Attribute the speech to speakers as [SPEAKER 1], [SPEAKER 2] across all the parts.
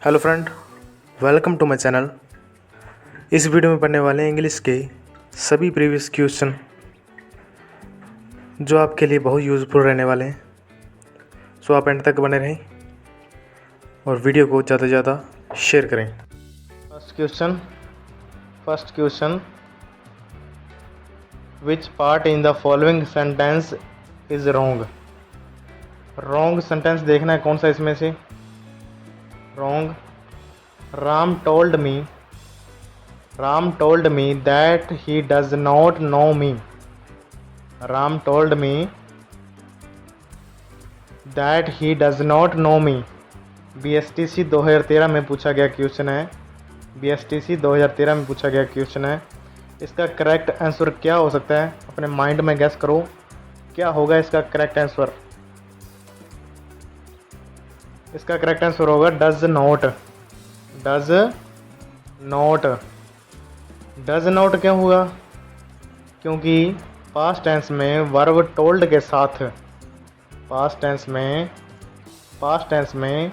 [SPEAKER 1] Hello friend, welcome to my channel. इस video में पढ़ने वाले हैं इंग्लिश के सभी प्रीवियस क्वेश्चन जो आपके लिए बहुत यूज़फुल रहने वाले हैं। सो आप एंड तक बने रहें और वीडियो को ज़्यादा से ज़्यादा शेयर करें। First question which part in the following sentence is wrong. Wrong sentence देखना है कौन सा इसमें से। Wrong, Ram told me that he does not know me. Ram told me that he does not know me. BSTC 2013 में पूछा गया question है। BSTC 2013 में पूछा गया क्वेश्चन है। इसका करेक्ट आंसर क्या हो सकता है? अपने माइंड में गैस करो, क्या होगा इसका करेक्ट आंसर। इसका करेक्ट आंसर होगा डज नॉट। डज नॉट क्यों हुआ? क्योंकि पास्ट टेंस में वर्ब टोल्ड के साथ, पास्ट टेंस में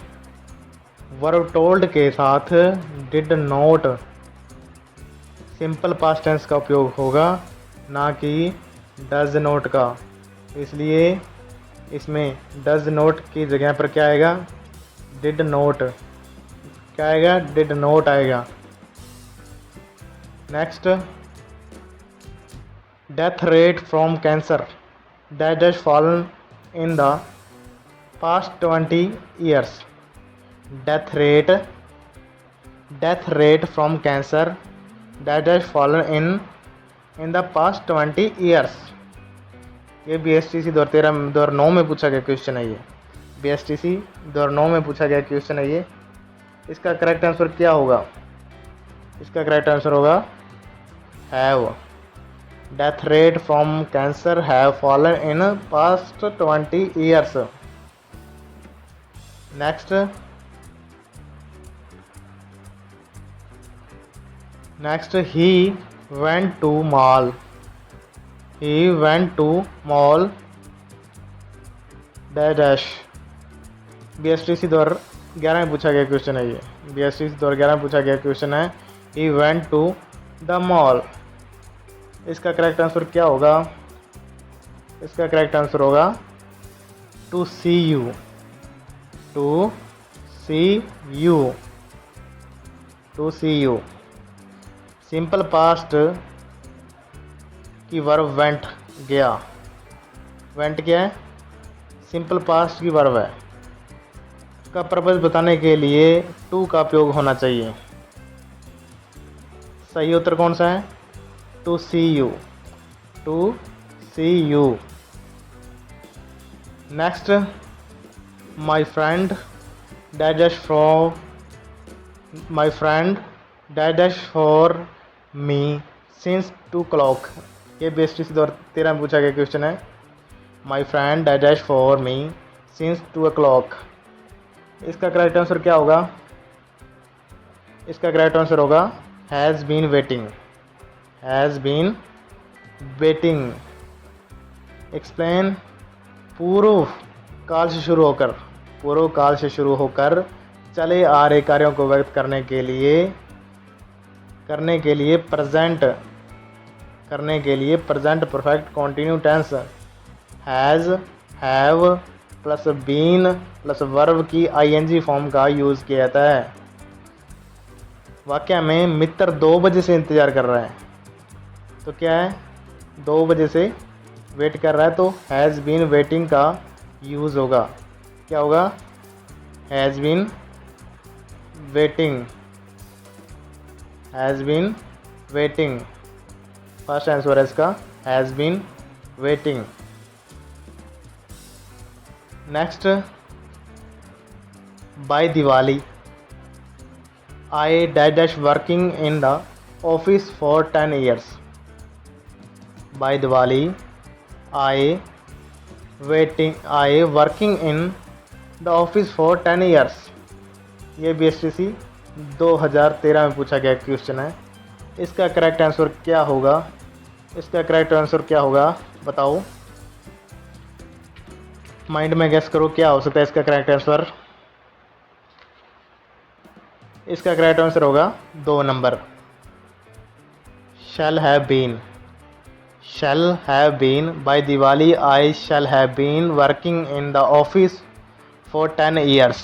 [SPEAKER 1] वर्ब टोल्ड के साथ did not, simple past tense का उपयोग होगा, ना कि डज नॉट का। इसलिए इसमें डज नॉट की जगह पर क्या आएगा? Did not. क्या आएगा? डिड नॉट आएगा। Next, death rate from cancer that has fallen in the past 20 years. Death rate from cancer that has fallen in the past 20 years. ये BSTC 2009 में पूछा गया क्वेश्चन है। ये BSTC 2009 में पूछा गया क्वेश्चन है ये। इसका करेक्ट आंसर क्या होगा? इसका करेक्ट आंसर होगा have. Death rate from cancer have fallen in past 20 years. Next, he went to mall dash. BSTC 2011 में पूछा गया क्वेश्चन है ये। BSTC 2011 में पूछा गया क्वेश्चन है। he went to the mall. इसका करेक्ट आंसर क्या होगा? इसका करेक्ट आंसर होगा to see you. Simple past की वर्ब वेंट, गया। वेंट क्या है? सिंपल पास्ट की वर्ब है। इसका पर्पस बताने के लिए टू का उपयोग होना चाहिए। सही उत्तर कौन सा है? To see you. Next, my friend dash for me since 2 o'clock. ये BSTC 2013 में पूछा गया क्वेश्चन है। माई friend dash for me since 2 o'clock. इसका करेक्ट आंसर क्या होगा? इसका करेक्ट आंसर होगा हैज़ बीन वेटिंग। एक्सप्लेन, पूर्व काल से शुरू होकर चले आ रहे कार्यों को व्यक्त करने के लिए present perfect continue tense has, have plus been plus verb की ING फॉर्म का यूज़ किया जाता है। वाक्य में मित्र 2 बजे से इंतज़ार कर रहा है, तो क्या है? 2 बजे से वेट कर रहा है, तो हैज़ बीन वेटिंग का यूज़ होगा। क्या होगा? Has been waiting. First answer है इसका has been waiting. Next, by Diwali I dash working in the office for 10 years. By Diwali, I working in the office for 10 years. ये BSTC 2013 में पूछा गया क्वेश्चन है। इसका करेक्ट आंसर क्या होगा? बताओ, माइंड में गेस करो क्या हो सकता है इसका करेक्ट आंसर। इसका करेक्ट आंसर होगा 2 number, shall have been. Shall have been, by Diwali I shall have been working in the office for 10 years.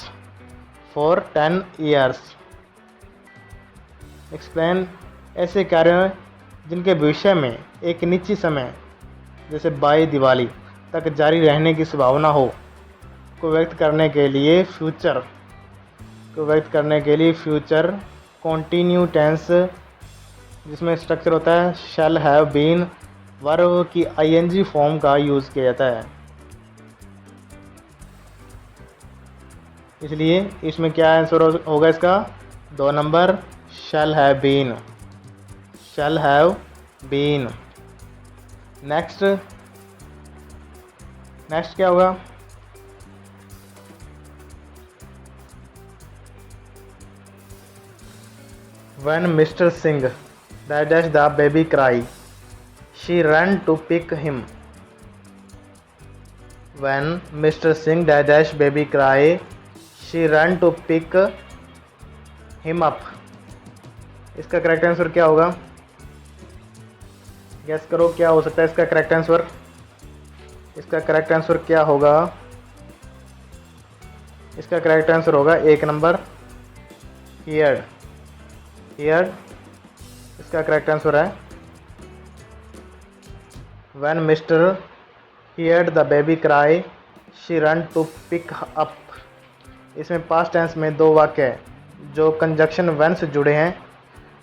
[SPEAKER 1] For 10 years. Explain ऐसे कार्य जिनके विषय में एक निश्चित समय जैसे बाय दिवाली तक जारी रहने की संभावना हो को व्यक्त करने के लिए फ्यूचर कॉन्टिन्यू टेंस जिसमें स्ट्रक्चर होता है शैल हैव बीन, वर्ब की आईएनजी फॉर्म का यूज़ किया जाता है। इसलिए इसमें क्या आंसर होगा इसका 2 number, shall have been. Shall have been. Next क्या होगा? When Mr. Singh dash the baby cry, she ran to pick him. When Mr. Singh dash baby cry, she ran to pick him up. इसका correct answer क्या होगा? Guess करो क्या हो सकता है इसका करेक्ट आंसर? इसका करेक्ट आंसर क्या होगा? इसका करेक्ट आंसर होगा 1 नंबर, हियर्ड। इसका करेक्ट आंसर है When Mr. heard the baby cry, she ran to pick up. इसमें पास्ट टेंस में 2 वाक्य है जो कंजक्शन when से जुड़े हैं,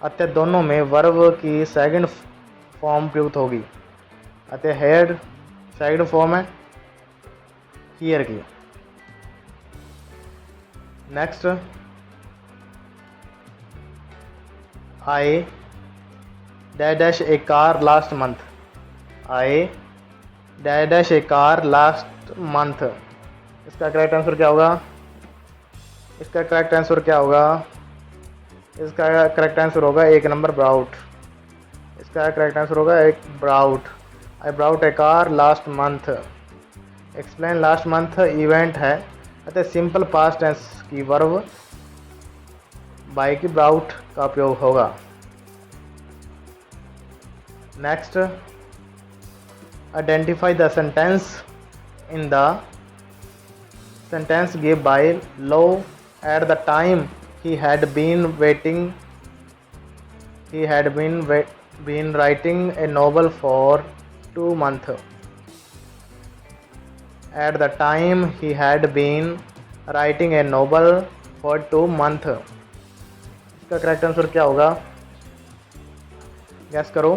[SPEAKER 1] अतः दोनों में वर्ब की सेकंड फॉर्म प्रयुक्त होगी। अतः हेड सेकंड फॉर्म है हियर की। Next, I dash a car last month. I dash a car last month. इसका करेक्ट आंसर क्या होगा? इसका करेक्ट आंसर होगा 1 नंबर, ब्राउट। इसका करेक्ट आंसर होगा 1 brought. I brought a car last month. Explain last month event है, अतः simple past tense की वर्ब बाय की ब्राउट का उपयोग होगा। Next, identify the sentence in the sentence give by low at the time he had been writing a novel for 2 months. At the time he had been writing a novel for 2 months. इसका correct answer क्या होगा? Guess करो।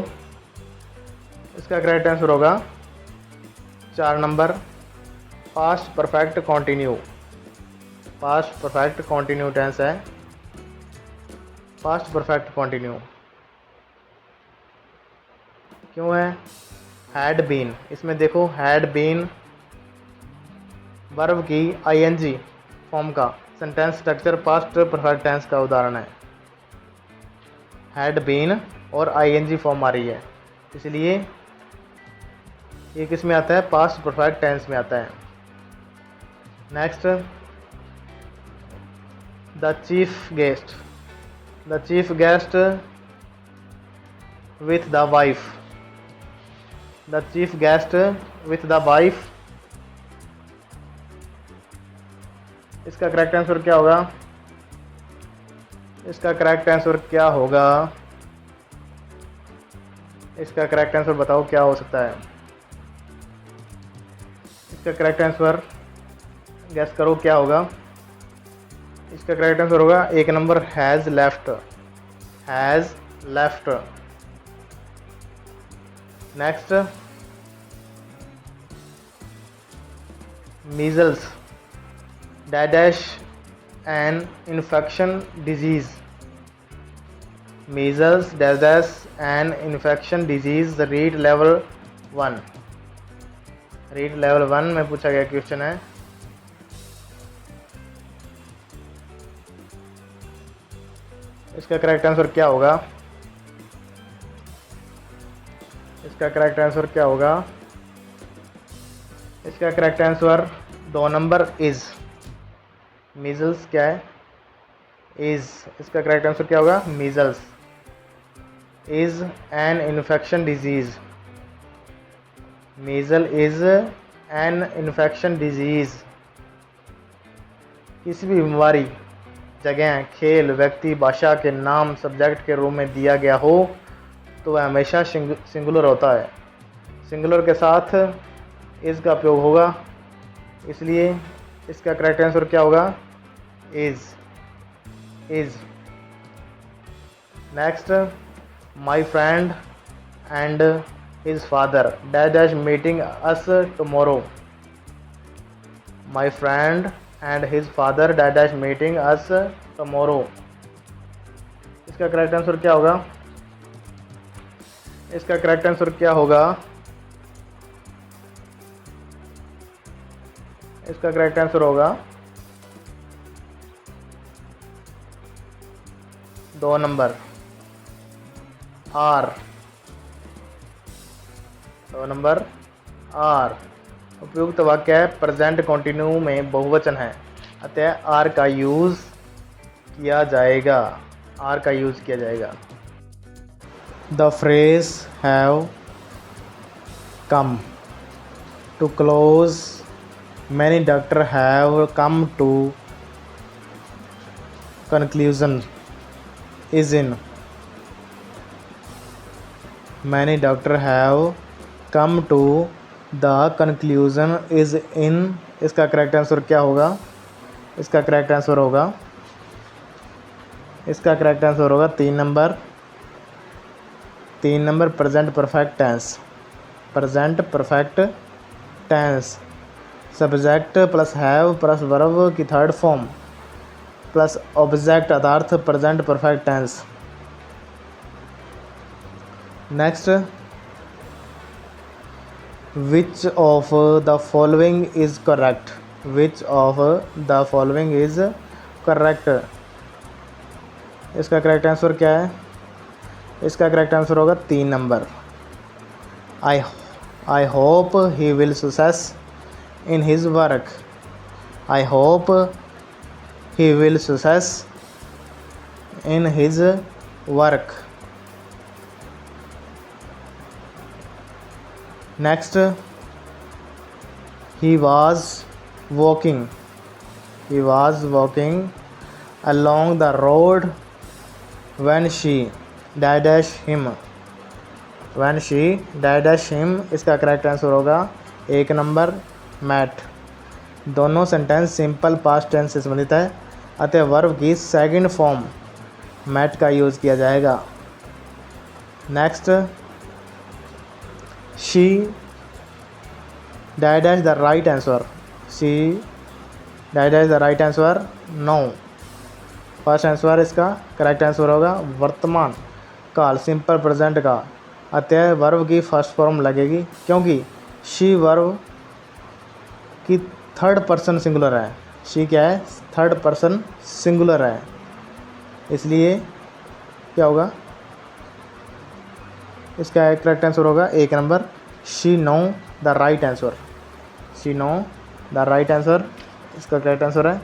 [SPEAKER 1] इसका correct answer होगा 4 number, past perfect continue. Past perfect continue tense है, past perfect continue. क्यों है? Had been. इसमें देखो हैड बीन वर्ब की आईएनजी फॉर्म का sentence structure past perfect tense का उदाहरण है। हैड बीन और आईएनजी फॉर्म आ रही है, इसलिए ये किस में आता है? पास्ट परफेक्ट टेंस में आता है। Next, the chief guest with the wife. The chief guest with the wife. इसका करेक्ट आंसर क्या होगा? इसका करेक्ट आंसर क्या होगा? इसका करेक्ट आंसर बताओ क्या हो सकता है? इसका करेक्ट आंसर गैस करो क्या होगा? इसका करेक्ट आंसर होगा 1 number, has left. Has left. Next, measles dash an infection disease. Measles dash an infection disease, read level 1। Read level 1 में पूछा गया क्वेश्चन है। इसका करेक्ट आंसर क्या होगा? इसका करेक्ट आंसर क्या होगा? इसका correct answer 2 number, is. Measles क्या है? इज़, इसका करेक्ट आंसर क्या होगा? Measles. Is an infection disease, measle is an infection disease. किसी भी बीमारी, जगह, खेल, व्यक्ति, भाषा के नाम सब्जेक्ट के रूप में दिया गया हो तो वह हमेशा सिंगुलर होता है। सिंगुलर के साथ इज़ का उपयोग होगा, इसलिए इसका करेक्ट आंसर क्या होगा? Is. Next, my friend and his father dash dash meeting us tomorrow. My friend and his father dash dash meeting us tomorrow. इसका करेक्ट आंसर क्या होगा? इसका करेक्ट आंसर क्या होगा? इसका करेक्ट आंसर होगा 2 नंबर, आर। 2 number, are. उपयुक्त वाक्य है प्रेजेंट कंटिन्यू में बहुवचन है, अतः आर का यूज़ किया जाएगा। आर का यूज़ किया जाएगा। The phrase have come to close, many doctor have come to conclusion is in, many doctors have come to the conclusion is in। इसका करेक्ट आंसर क्या होगा? इसका करेक्ट आंसर होगा 3 number, present perfect tense. Present perfect tense, subject plus have plus verb की third form plus object अदार्थ present perfect tense. Next, which of the following is correct, which of the following is correct. इसका correct answer क्या है? इसका correct answer होगा 3 number, I hope he will success in his work. I hope he will success in his work। Next, he was walking along the road when she dash him, इसका correct answer होगा 1 number, met. दोनों sentence simple past tense से संबंधित है, अतः verb की second form met का use किया जाएगा। Next, she dash the right answer, she dash the right answer, no. First answer इसका करेक्ट आंसर होगा वर्तमान काल सिंपल प्रेजेंट का, अतः वर्ब की फर्स्ट फॉर्म लगेगी, क्योंकि शी वर्ब की थर्ड पर्सन सिंगुलर है। शी क्या है? थर्ड पर्सन सिंगुलर है, इसलिए क्या होगा? इसका करेक्ट आंसर होगा 1 number, she know the right answer, she know the right answer. इसका करेक्ट आंसर है